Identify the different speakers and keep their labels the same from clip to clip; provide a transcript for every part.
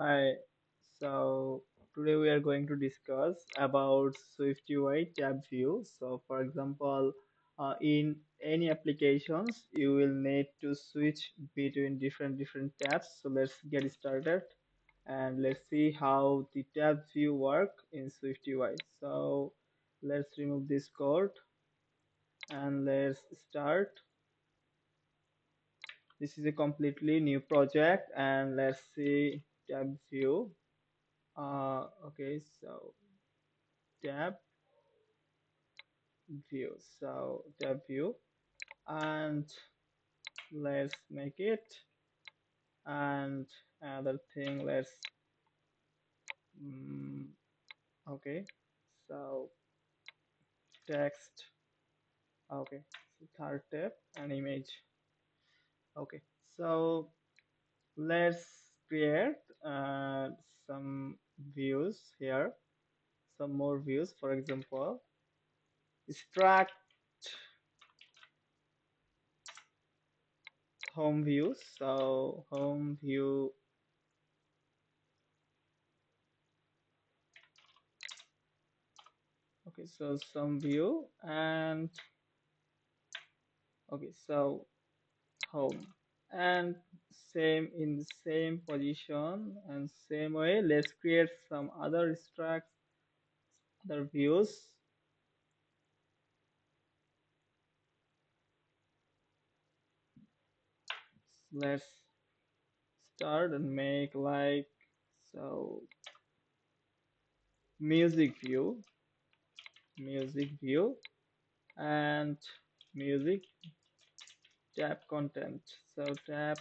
Speaker 1: Hi. So today we are going to discuss about SwiftUI TabView. So for example, in any applications, you will need to switch between different tabs. So let's get started and let's see how the tab view work in SwiftUI. So let's remove this code and let's start. This is a completely new project and let's see tab view. Okay, so tab view. So tab view, and let's make it. And another thing, let's mm, okay. So text. Okay, so third tab and image. Okay, so let's create some views here. Some more views. For example, extract home view. So home view. Okay, so some view and okay, so home and same in the same position and same way. Let's create some other extracts, other views. Let's start and make like so music view and music tab content. So tab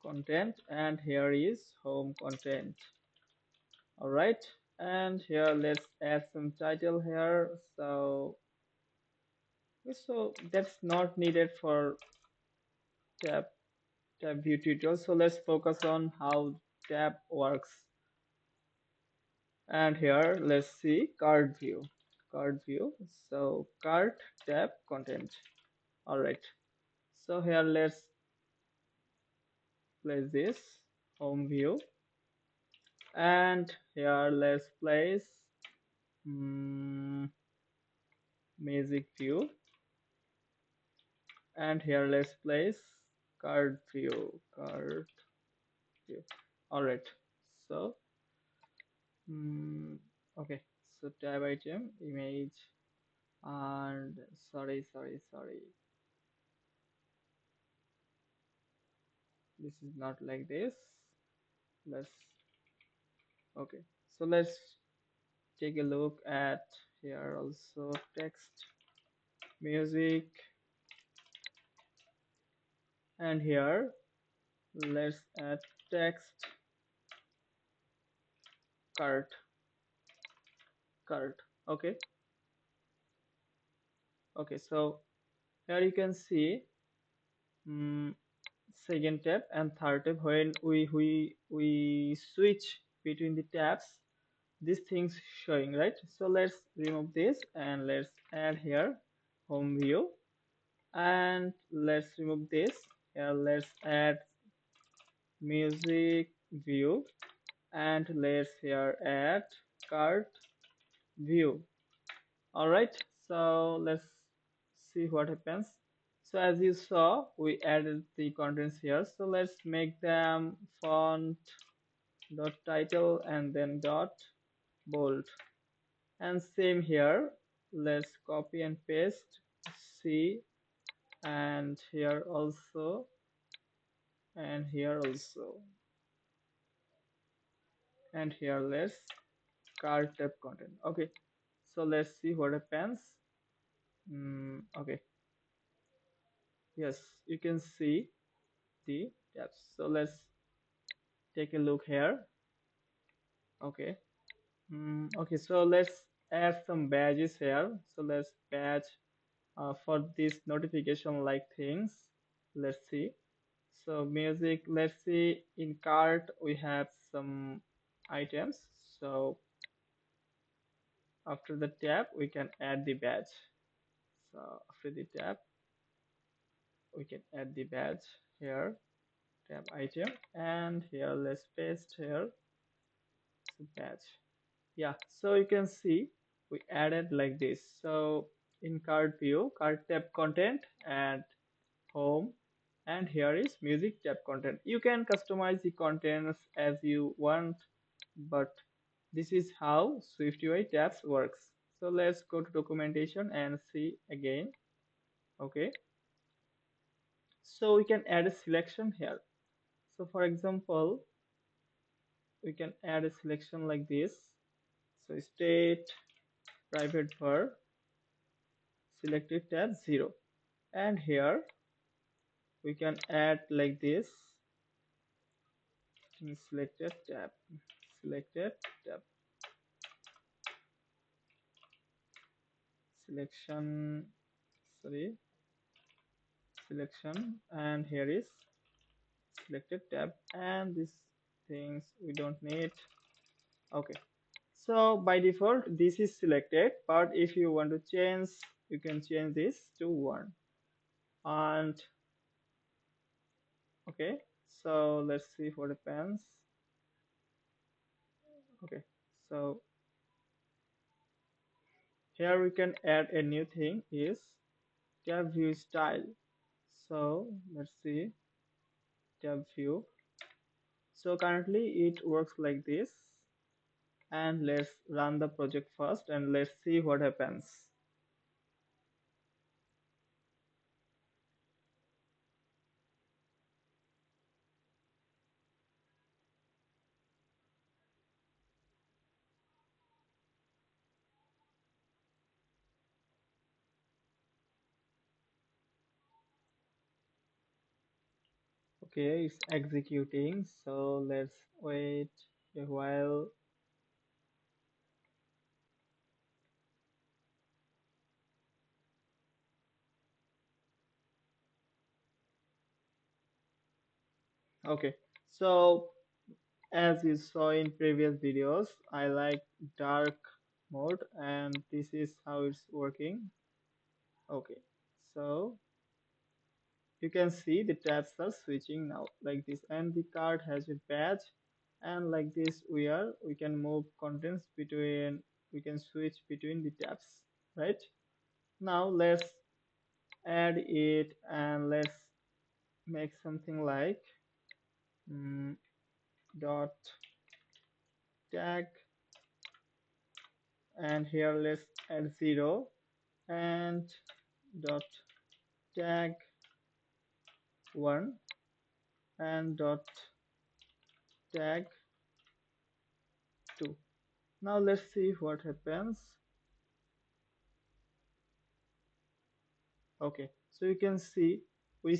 Speaker 1: content and here is home content. All right, and here let's add some title here. So that's not needed for tab tab view tutorial. So let's focus on how tab works. And here let's see card view. So cart tab content. All right, so here let's place this home view, and here let's place mm, music view, and here let's place card view. All right, so okay, so tab item image, and sorry, this is not like this. Let's Okay, so let's take a look at here also text music, and here let's add text cart. Okay, so here you can see um, second tab and third tab. When we switch between the tabs, these things showing, right? So let's remove this and let's add here home view, and let's remove this. Here let's add music view, and let's here add cart view. All right, so let's see what happens. So as you saw, we added the contents here, so let's make them font dot title and then dot bold, and same here. Let's copy and paste C, and here also, and here also, and here let's cart tab content. Okay, so let's see what happens. Okay, yes, you can see the tabs. So let's take a look here. Okay, okay, so let's add some badges here. So let's badge for this notification like things. Let's see. So music, let's see, in cart we have some items. So after the tab we can add the badge. So after the tab we can add the badge here, tab item, and here let's paste here batch. Yeah, so you can see we added like this. So in card view, card tab content and home, and here is music tab content. You can customize the contents as you want, but this is how SwiftUI tabs works. So let's go to documentation and see again. Okay, so we can add a selection here. So for example, we can add a selection like this. So state private var selected tab 0, and here we can add like this in selected tab selection, sorry, selection, and here is selected tab, and these things we don't need. Okay, so by default this is selected, but if you want to change, you can change this to 1. And okay, so let's see what happens. Okay, so here we can add a new thing is tab view style. So let's see tab view. So currently it works like this, and let's run the project first and let's see what happens. Okay, it's executing, so let's wait a while. Okay, so as you saw in previous videos, I like dark mode, and this is how it's working. Okay, so you can see the tabs are switching now like this, and the card has a badge, and like this we can move contents between, we can switch between the tabs, right? Now let's add it, and let's make something like dot tag, and here let's add 0, and dot tag 1, and dot tag 2. Now let's see what happens. Okay, so you can see we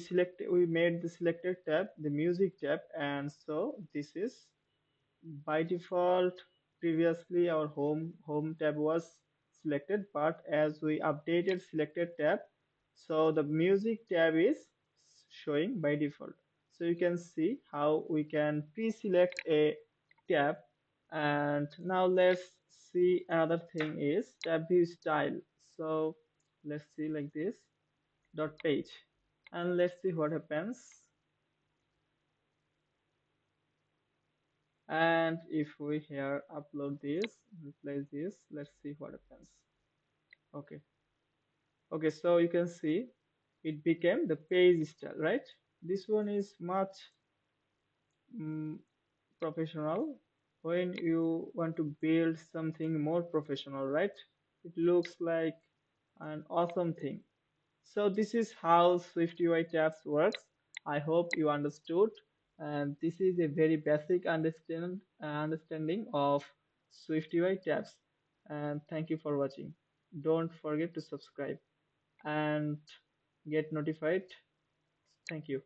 Speaker 1: made the selected tab the music tab, and so this is by default. Previously our home tab was selected, but as we updated selected tab, so the music tab is showing by default. So you can see how we can pre-select a tab. And now let's see, another thing is tab view style. So let's see like this dot page, and let's see what happens. And if we here upload this, replace this, let's see what happens. Okay, okay, so you can see it became the page style, right? This one is much mm, professional. When you want to build something more professional, right, it looks like an awesome thing. So this is how SwiftUI tabs works. I hope you understood, and this is a very basic understanding of SwiftUI tabs. And thank you for watching. Don't forget to subscribe and get notified. Thank you.